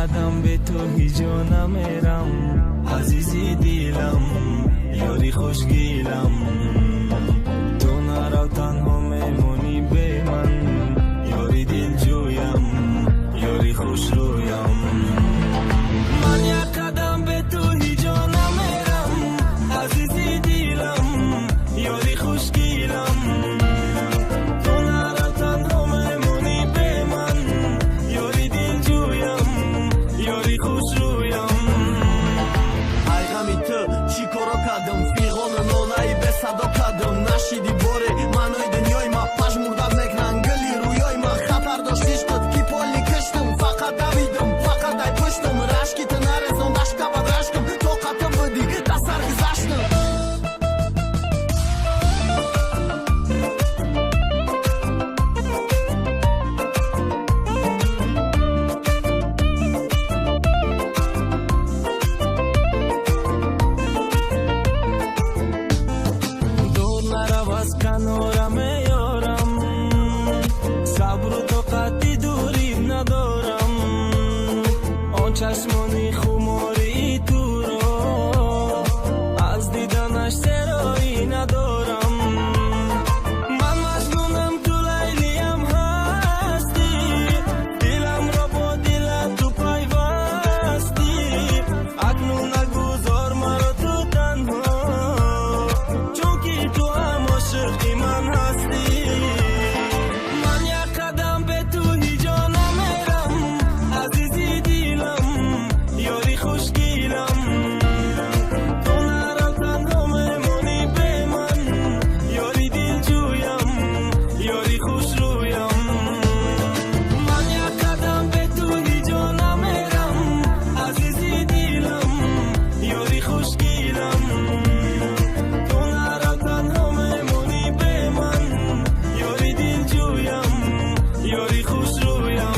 قدم به تو هیچ جا نمیرم عزیزی دیلم یاری خوشگیلم تو نرو تنها میمونی به من یاری دل جویم یاری خوش رویم من یک قدم به تو هیچ جا نمیرم عزیزی دیلم یاری خوشگیلم تو نرو تنها میمونی به من یاری دل جویم یاری خوش رویم ای غمی تو چی کارا کردم فیغان نانایی به صدا کردم نشیدی باره منای دنیای ما پشمردم نکنن گلی رویای من خطر داشتیش کد کی پالی کشتم فقط دویدم فقط ای پشتم رشکی تو نرزم دشکا بد رشکم تو قطم بدی دستر گذشتم کنارم یارم صبر و طاقتی دوری ندارم آن چشمانی خماری تو را از دیدنش سرایی ندارم من مجنونم تو لیلیم هستی دلم را با دل تو پیوستی اکنون نگذار مرا تو تنها چون که تو هم عاشقی من هستی من یک قدم به تو هیچ جا نمیرم عزیزی دیلم یاری خوشگیلم تو نرو تنها میمونی به من یاری دل جویم یاری خوش رویم من یک قدم به تو هیچ جا نمیرم عزیزی دیلم یاری خوشگیلم تو نرو تنها میمونی به من یاری دل جویم یاری خوش رویم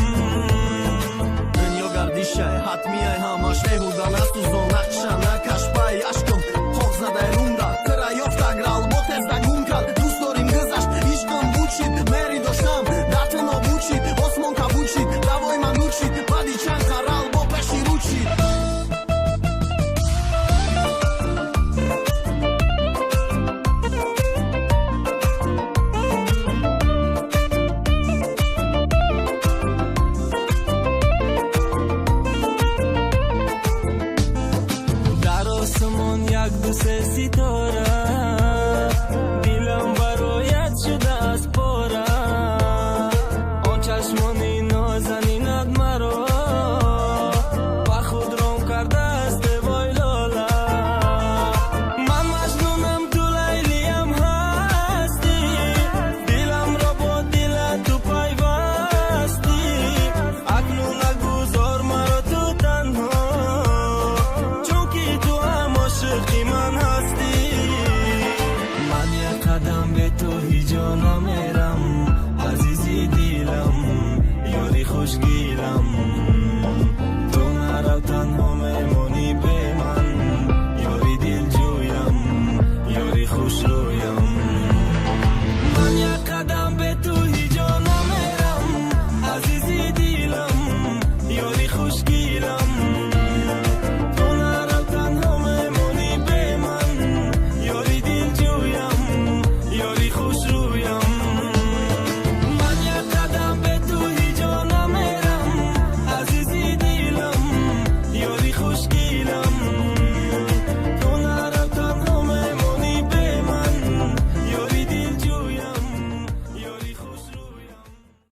دنیا گردیشه حتمیه همش بهودن است تو زون نقشه نکش پای عشقم خواه زده رونده تره یافته گرال با تزده گون کرد دوست داریم گذشت عشقم بود شید مری داشتم درت نابود شید آسمان کبود شید دوای من نور شید بعدی چند قرال با پشی رود شید در آسمان یک دو سه ستاره دلم برایت شده از پاره آن چشمانی نازنینت مرا با خود رام کرده است وای لاله من مجنونم تو لیلیم هستی دلم را با دل تو پیوستی اکنون نگذار مرا تو تنها چون که تو هم عاشقی من هستی من یک قدم به تو هیچ جا نمیرم عزیزی دیلم یاری خوشگی